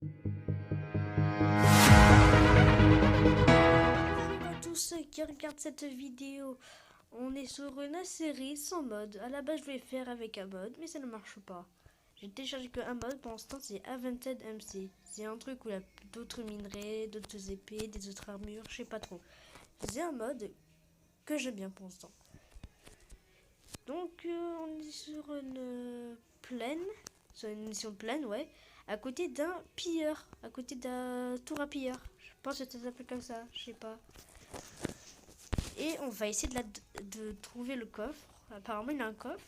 Bonjour à tous ceux qui regardent cette vidéo. On est sur une série sans mode. À la base, je voulais faire avec un mode, mais ça ne marche pas. J'ai téléchargé qu'un mode. Pour l'instant, c'est Avented MC. C'est un truc où il y a d'autres minerais, d'autres épées, des autres armures, je sais pas trop. C'est un mode que j'aime bien pour l'instant. Donc, on est sur une plaine, sur une mission plaine, ouais, à côté d'un pilleur, à côté d'un tour à pilleur. Je pense que ça s'appelle comme ça, je sais pas. Et on va essayer de trouver le coffre. Apparemment, il a un coffre.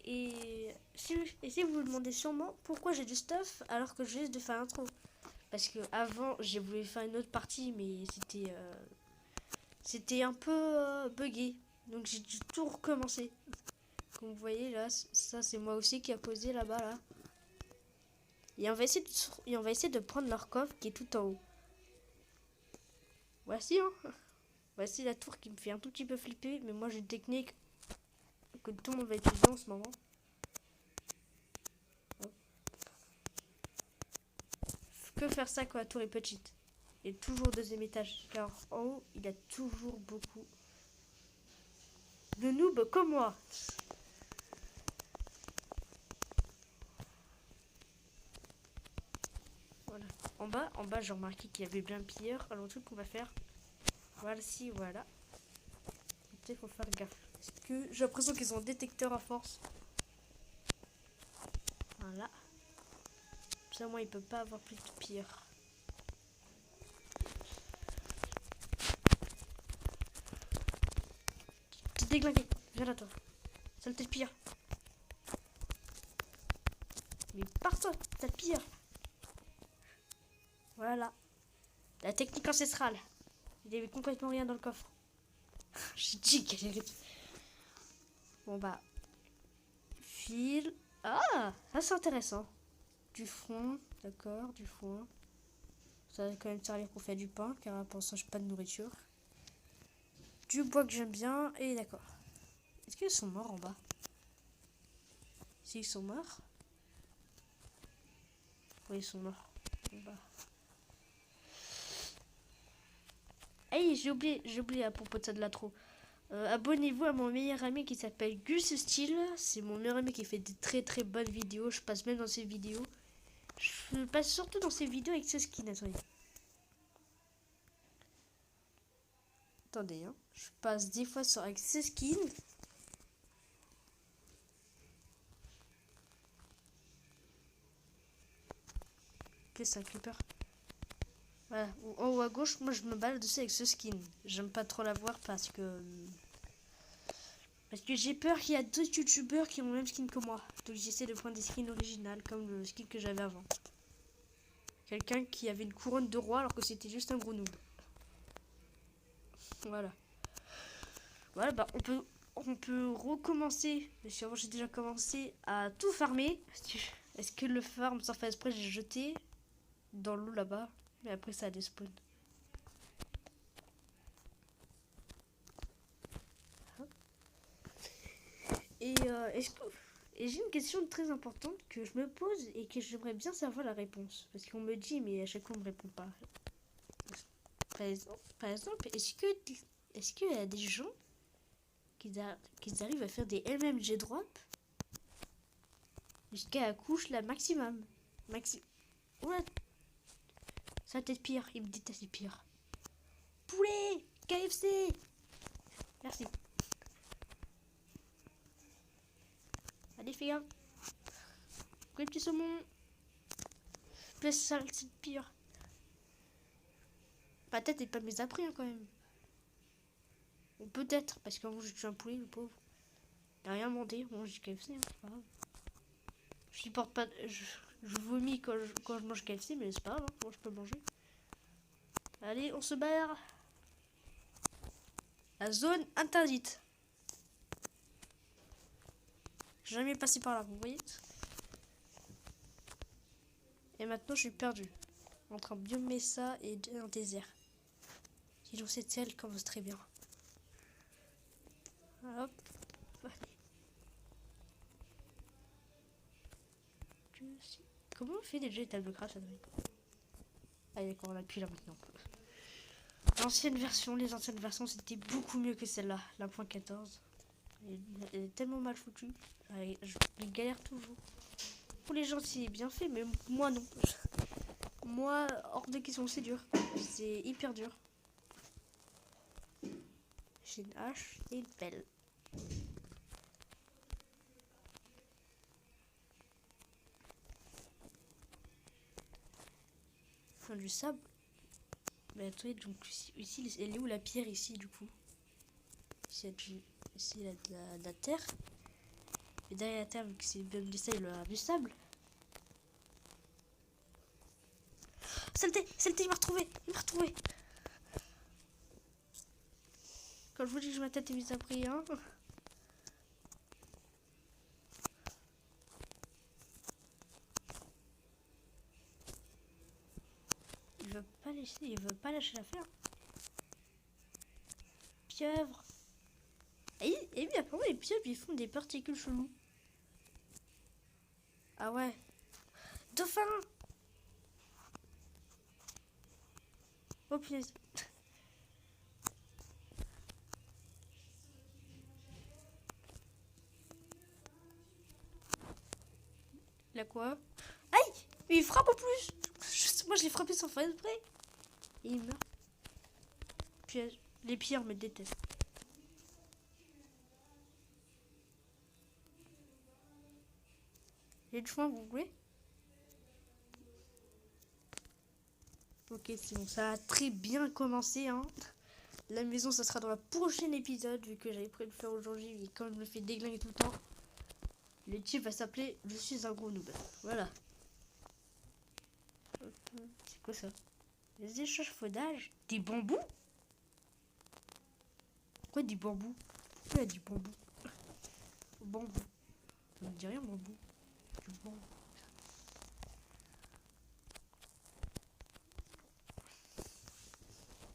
Et si vous vous demandez sûrement pourquoi j'ai du stuff alors que je risque de faire un trou. Parce que avant, j'ai voulu faire une autre partie, mais c'était un peu buggé. Donc j'ai dû tout recommencer. Comme vous voyez là, ça c'est moi aussi qui a posé là-bas là. Et on va essayer de prendre leur coffre qui est tout en haut. Voici hein. Voici la tour qui me fait un tout petit peu flipper, mais moi j'ai une technique que tout le monde va utiliser en ce moment. Hop. Que faire ça quand la tour est petite. Il y a toujours au deuxième étage, car en haut il y a toujours beaucoup de noobs comme moi. Voilà. En bas j'ai remarqué qu'il y avait bien pire. Alors le truc qu'on va faire, voici, voilà. Il faut faire gaffe. Parce que j'ai l'impression qu'ils ont un détecteur à force. Voilà. Ça, moi, il peut pas avoir plus de pire. T'es déglingué. Viens là, toi. Saleté de pire. Mais pars-toi, t'as le pire. Voilà. La technique ancestrale. Il y avait complètement rien dans le coffre. J'ai dit qu'elle allait. Bon, bah. Fil. Ah, ça c'est intéressant. Du foin, d'accord, du foin. Ça va quand même servir pour faire du pain, car pour l'instant, j'ai pas de nourriture. Du bois que j'aime bien, et d'accord. Est-ce qu'ils sont morts en bas? Si, ils sont morts. Oui, ils sont morts. Bon, bah. Hey, j'ai oublié à propos de ça de l'intro. Abonnez-vous à mon meilleur ami qui s'appelle Gus Steel. C'est mon meilleur ami qui fait des très très bonnes vidéos. Je passe même dans ses vidéos. Je passe surtout dans ses vidéos avec ses skins. Attendez, hein. Je passe des fois avec ses skins. Qu'est-ce que c'est un creeper? Voilà. En haut à gauche, moi je me balade aussi avec ce skin. J'aime pas trop la voir parce que j'ai peur qu'il y a d'autres youtubeurs qui ont le même skin que moi. Donc j'essaie de prendre des skins originales comme le skin que j'avais avant. Quelqu'un qui avait une couronne de roi alors que c'était juste un gros noob. Voilà. Voilà, bah on peut recommencer. Parce qu'avant j'ai déjà commencé à tout farmer. Est-ce que le farm sans faire exprès j'ai jeté dans l'eau là-bas? Mais après ça a despawn. Et et j'ai une question très importante que je me pose et que j'aimerais bien savoir la réponse. Parce qu'on me dit, mais à chaque fois on me répond pas. Par exemple, est-ce qu'il y a des gens qui arrivent à faire des MMG drop jusqu'à la couche la maximum? Ouais, ça peut être pire, il me dit c'est pire. Poulet KFC. Merci. Allez, fais gaffe. Le petit saumon. Plus ça, c'est pire. Peut-être n'est pas mes appris hein, quand même. Ou peut-être, parce qu'en je suis un poulet, le pauvre. Il n'a rien demandé. Bon, j'ai KFC, hein, c'est pas grave. Je supporte pas. Je vomis quand je mange KFC, mais c'est pas grave, hein, moi je peux le manger. Allez, on se barre. La zone interdite. Jamais passé par là, vous voyez. Et maintenant, je suis perdu. Entre un biome Mesa et un désert. Sinon, cette selle commence très bien. Hop. Comment on fait déjà les tables de craft, ça doit être... Ah d'accord, on appuie là maintenant. L'ancienne version, les anciennes versions, c'était beaucoup mieux que celle-là, la .14. Elle est tellement mal foutue. Je galère toujours. Pour les gens, c'est bien fait, mais moi non. Moi, hors de question, c'est dur. C'est hyper dur. J'ai une hache et une pelle. Enfin, du sable. Mais attendez, donc ici, elle est où la pierre ici, du coup? Ici, il y a de la terre. Et derrière la terre, vu que c'est même du sable, il y a du sable. Saleté, il m'a retrouvé, Quand je vous dis que je ma tête est mise à prix, hein. Il veut pas lâcher l'affaire. Pieuvre. Et oui, apparemment les pieuvres ils font des particules cheloues. Ah ouais. Dauphin. Oh punaise. Il a quoi? Aïe. Mais il frappe en plus. Moi je l'ai frappé sans faire exprès. Et il meurt. Piège. Les pierres me détestent. Il y a du chemin, vous voulez? Ok, c'est bon, ça a très bien commencé, hein. La maison, ça sera dans le prochain épisode, vu que j'avais prévu de le faire aujourd'hui, mais comme je me fais déglinguer tout le temps, le type va s'appeler Je suis un gros noob. Voilà. C'est quoi ça? Des échafaudages? Des bambous? Pourquoi du bambou? Pourquoi il y a du bambou? Bambou. Ça me dit rien, bambou. Du bambou.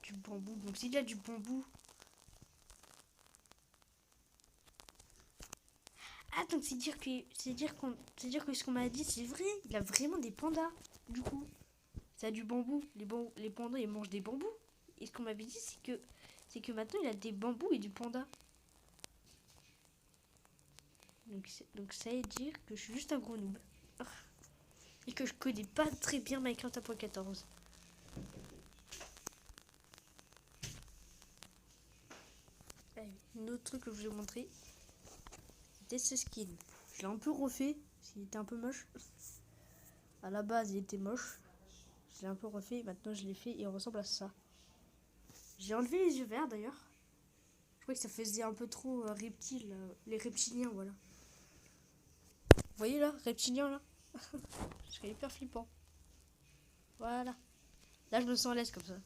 Du bambou. Donc s'il y a du bambou. Ah donc c'est dire que ce qu'on m'a dit c'est vrai. Il a vraiment des pandas. Du coup, ça a du bambou. Les pandas ils mangent des bambous. Et ce qu'on m'avait dit c'est que maintenant il a des bambous et du panda. Donc ça veut dire que je suis juste un gros noob. Et que je connais pas très bien Minecraft 1.14. Un autre truc que je vous ai montré, c'était ce skin. Je l'ai un peu refait, parce qu'il était un peu moche. À la base, il était moche. Je l'ai un peu refait, maintenant je l'ai fait et il ressemble à ça. J'ai enlevé les yeux verts d'ailleurs. Je crois que ça faisait un peu trop reptile, les reptiliens, voilà. Vous voyez là, reptilien là. Je serais hyper flippant. Voilà. Là, je me sens à l'aise comme ça.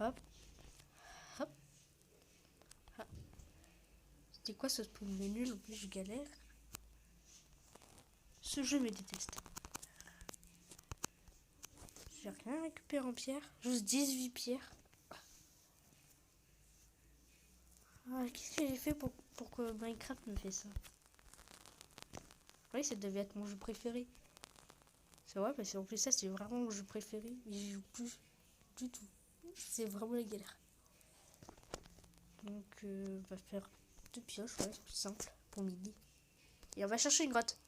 Hop. Hop. Hop. C'était quoi ce spawn nul? En plus, je galère. Ce jeu me déteste. J'ai rien récupéré en pierre. Juste 18 pierres. Ah, qu'est-ce que j'ai fait pour que Minecraft me fait ça? Oui, ça devait être mon jeu préféré. C'est vrai, parce qu'en plus ça, c'est vraiment mon jeu préféré. Mais j'y joue plus du tout. C'est vraiment la galère. Donc, on va faire 2 pioches, ouais, c'est plus simple pour midi. Et on va chercher une grotte.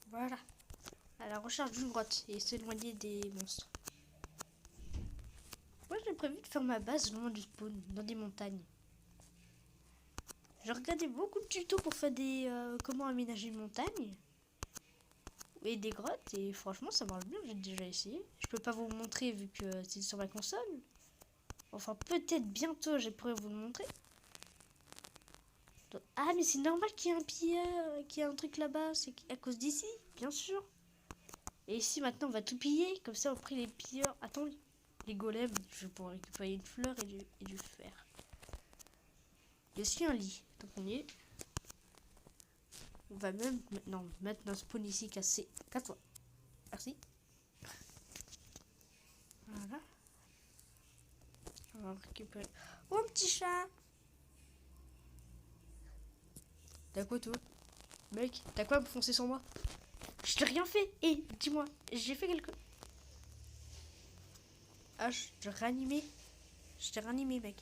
Voilà. À la recherche d'une grotte et s'éloigner des monstres. Moi, j'ai prévu de faire ma base loin du spawn, dans des montagnes. J'ai regardé beaucoup de tutos pour faire des comment aménager une montagne et des grottes et franchement ça marche bien, j'ai déjà essayé. Je peux pas vous le montrer vu que c'est sur ma console. Enfin peut-être bientôt je pourrais vous le montrer. Ah mais c'est normal qu'il y ait un pilleur, qu'il y ait un truc là-bas, c'est à cause d'ici, bien sûr. Et ici maintenant on va tout piller, comme ça après les pilleurs. Attends, les golems, je vais pouvoir récupérer une fleur et du fer. Il y a aussi un lit, donc on y est. On va même maintenant mettre notre spawn ici cassé 4 fois. Merci. Voilà. On va récupérer. Oh, petit chat! T'as quoi, toi? Mec, t'as quoi à me foncer sur moi? Je t'ai rien fait. Et dis-moi, j'ai fait quelque... Ah, je t'ai réanimé. Je t'ai réanimé, mec.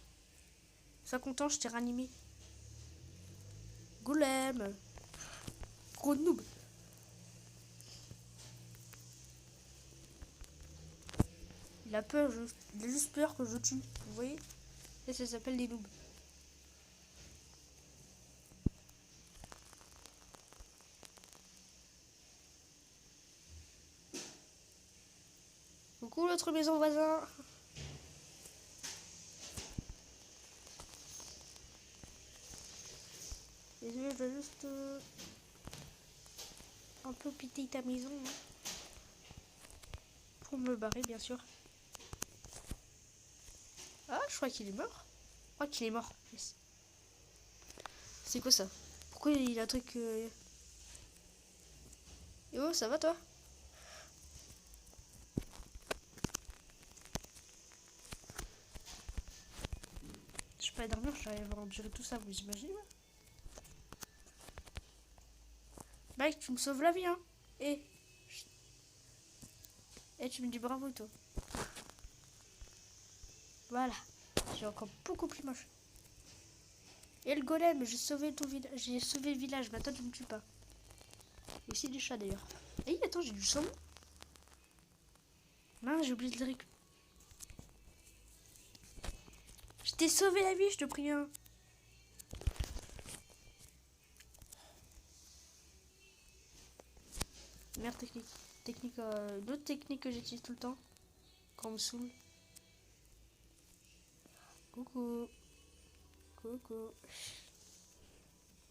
Sois content, je t'ai réanimé. Golem. Gros noob. Il a peur, il a juste peur que je tue. Vous voyez? Et ça s'appelle des noobs. Coucou l'autre maison voisin. Désolé, je vais juste un peu piter ta maison. Hein. Pour me barrer, bien sûr. Ah, je crois qu'il est mort. Je crois qu'il est mort. Yes. C'est quoi ça? Pourquoi il a un truc... Yo, ça va toi? Je suis pas dormir, j'arrive à endurer tout ça, vous imaginez? Mec, tu me sauves la vie, hein? Et tu me dis bravo, toi. Voilà. J'ai encore beaucoup plus moche. Et le golem, j'ai sauvé ton village. J'ai sauvé le village, mais toi, tu me tues pas. Et aussi des chats, d'ailleurs. Et attends, j'ai du sang. Non, j'ai oublié de le récupérer. Je t'ai sauvé la vie, je te prie. Hein. Merde technique. D'autres techniques que j'utilise tout le temps. Quand on me saoule. Coucou. Coucou.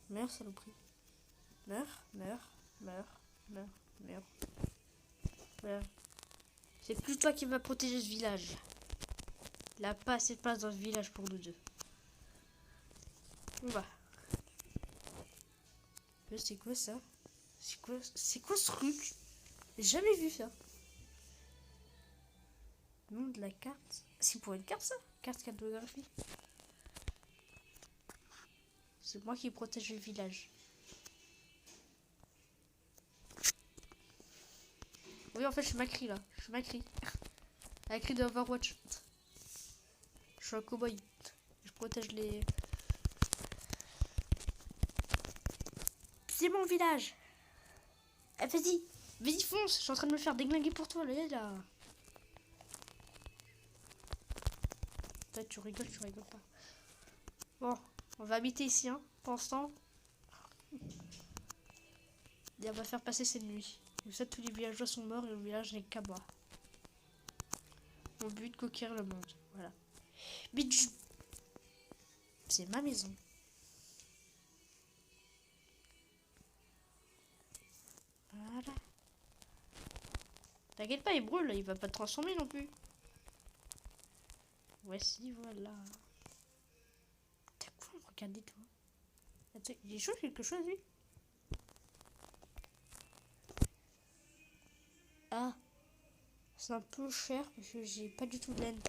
Meurs, saloperie. Meurs. C'est plus toi qui vas protéger ce village. Il n'y a pas assez de place dans ce village pour nous deux. On va. C'est quoi ça? C'est quoi ce truc? J'ai jamais vu ça. Nom de la carte. C'est pour une carte ça? Carte cartographie. C'est moi qui protège le village. Oui, en fait, je suis Macri là. Je suis Macri. Macri de Overwatch. Je suis un cowboy. Je protège les. C'est mon village. Eh, vas-y. Vas-y, fonce. Je suis en train de me faire déglinguer pour toi, là. Toi, tu rigoles pas. Bon, on va habiter ici, hein. Pour l'instant. Et on va faire passer cette nuit. Comme ça, tous les villageois sont morts et le village n'est qu'à moi. Mon but, conquérir le monde. Voilà. Bijou. C'est ma maison. Voilà. T'inquiète pas, il brûle, il va pas te transformer non plus. Voici, voilà. T'as quoi? Regardez toi. Attends, il est chaud quelque chose lui? Ah. C'est un peu cher parce que j'ai pas du tout de laine.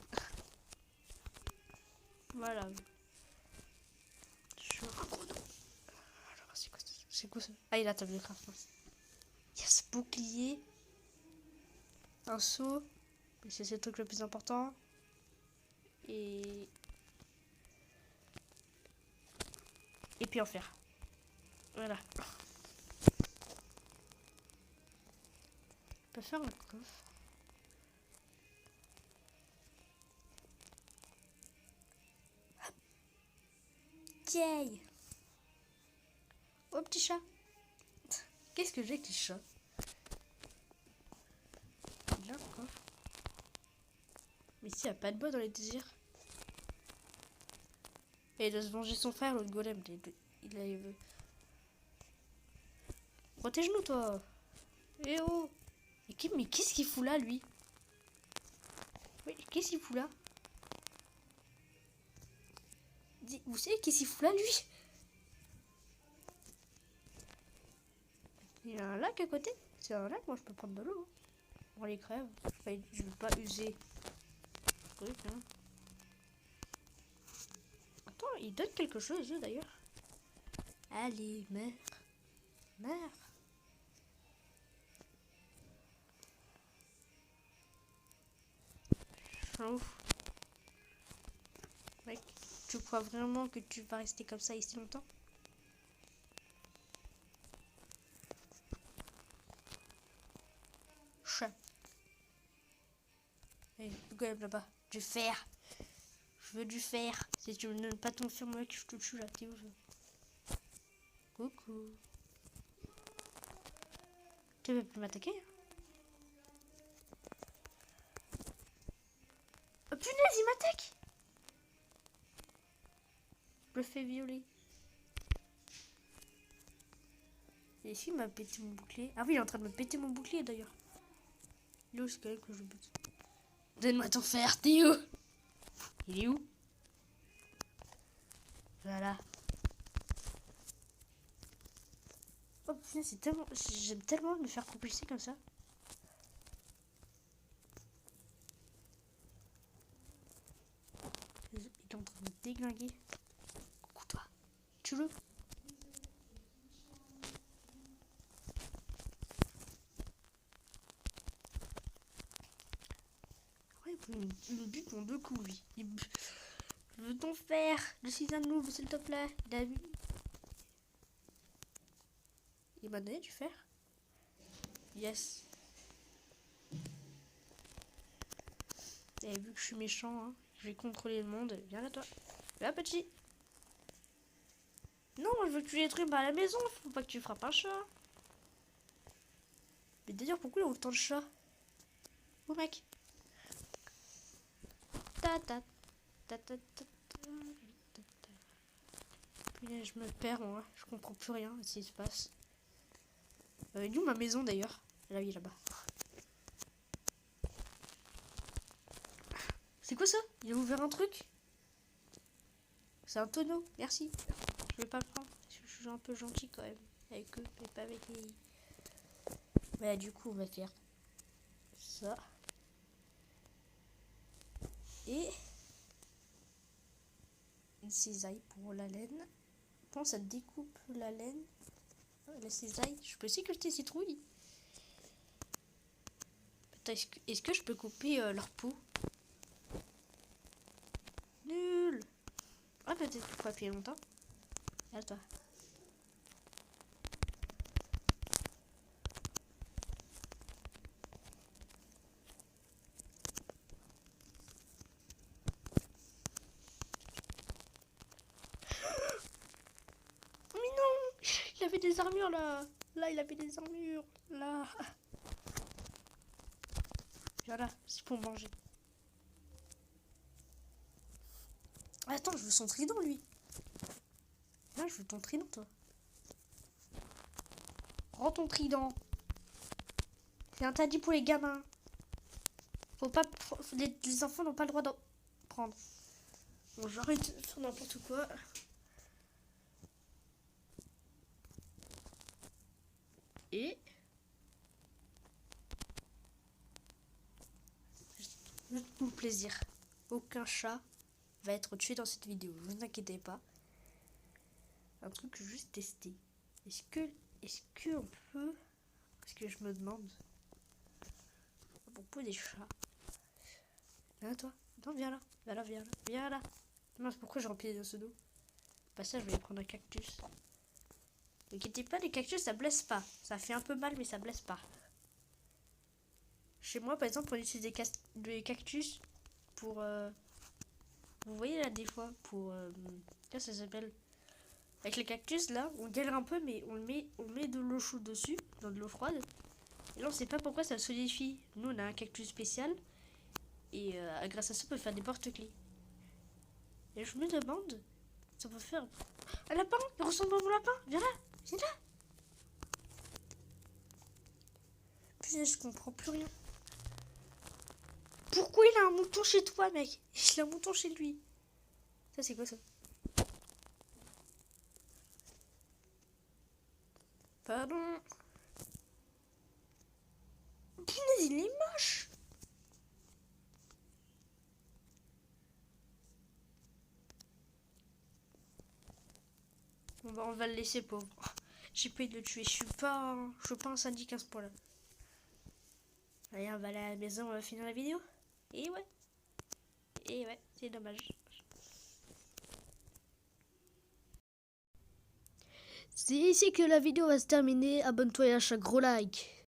Voilà. Je suis un gros nom. Alors, c'est quoi ça? Ah, il a table de craft. Il y a ce bouclier. Un seau. C'est le truc le plus important. Et puis en fer. Voilà. On peut faire un coffre. Tiens. Oh petit chat. Qu'est-ce que j'ai avec les chats? Là, coffre. Mais s'il n'y a pas de bois dans les désirs. Et il doit se venger son frère, l'autre golem. Il veut. Protège-nous, toi. Eh oh. Mais qu'est-ce qu'il fout là, lui? Oui, qu'est-ce qu'il fout là? Vous savez qu'est-ce qu'il fout là, lui? Il y a un lac à côté. C'est un lac, moi je peux prendre de l'eau. Bon, les crèves. Je vais pas user. Truc, hein. Attends, il donne quelque chose, d'ailleurs. Allez, meurs. Meurs. Ouf. Mec, tu crois vraiment que tu vas rester comme ça ici longtemps? Chat. Hey, quand même là-bas. Du fer. Je veux du fer. Si tu me donnes pas ton fer, mec, je te tue là. T'es où? Coucou. Tu veux plus m'attaquer? Oh punaise, il m'attaque! Je le fais violer. Et ici, il m'a pété mon bouclier. Ah oui, il est en train de me péter mon bouclier d'ailleurs. Il est où, c'est quand même que je bute? Donne-moi ton fer, t'es où? Il est où? Voilà. Oh putain, c'est tellement... J'aime tellement me faire propulser comme ça. Il est en train de me déglinguer. Coucou toi. Tu le? Ouais, il me bute en deux coups, lui. Je veux ton fer. Je suis un noob, s'il te plaît. Il a vu. Il m'a donné du fer. Yes. Et vu que je suis méchant, hein, je vais contrôler le monde. Viens là, toi. Viens, petit. Non, moi je veux que tu détruises à la maison. Faut pas que tu frappes un chat. Mais d'ailleurs, pourquoi il y a autant de chats? Oh, mec. Ta ta ta ta ta ta. Puis je me perds, moi. Je comprends plus rien à ce qui se passe. Il est où ma maison d'ailleurs? Elle est là-bas. C'est quoi ça? Il a ouvert un truc? C'est un tonneau, merci. Je vais pas le prendre. Parce que je suis un peu gentil quand même. Avec eux, mais pas avec les... Ouais, du coup, on va faire ça. Et une cisaille pour la laine. Bon, ça découpe la laine. La cisaille. Je peux aussi cultiver citrouille. Est-ce que je peux couper leur peau? Nul. Ah, peut-être qu'il faut appuyer longtemps. Regarde toi. Mais non, il avait des armures là. Là, il avait des armures. Là. Voilà, c'est pour manger. Attends, je veux son trident, lui. Là, je veux ton trident, toi. Rends ton trident. C'est interdit pour les gamins. Faut pas... Les enfants n'ont pas le droit d'en prendre. Bon, j'arrête de faire n'importe quoi. Et... juste pour le plaisir. Aucun chat va être tué dans cette vidéo. Ne vous inquiétez pas. Un truc que je veux juste tester. Est-ce que on peut... Parce que je me demande... À propos des chats. Viens toi. Non, viens là. Viens là, viens là. Viens là. Non, c'est pourquoi j'ai rempli dans ce dos. Pas ça, je vais prendre un cactus. Ne inquiétez pas, les cactus, ça blesse pas. Ça fait un peu mal, mais ça blesse pas. Chez moi, par exemple, on utilise des cactus pour... vous voyez là, des fois, pour... qu'est-ce que ça s'appelle? Avec les cactus, là, on galère un peu, mais on met de l'eau chaude dessus, dans de l'eau froide. Et là, on sait pas pourquoi ça solidifie. Nous, on a un cactus spécial. Et grâce à ça, on peut faire des porte-clés. Et je me demande, ça peut faire... Un lapin! Il ressemble à mon lapin! Viens là! Viens là! Putain, je comprends plus rien. Pourquoi il a un mouton chez toi, mec? Il a un mouton chez lui. Ça, c'est quoi ça? Pardon. Punaise, il est moche. On va on va le laisser pauvre. J'ai pas envie de le tuer. Je suis pas un syndic à ce point-là. Allez, on va aller à la maison, on va finir la vidéo. Et ouais. C'est dommage. C'est ici que la vidéo va se terminer. Abonne-toi et lâche un gros like.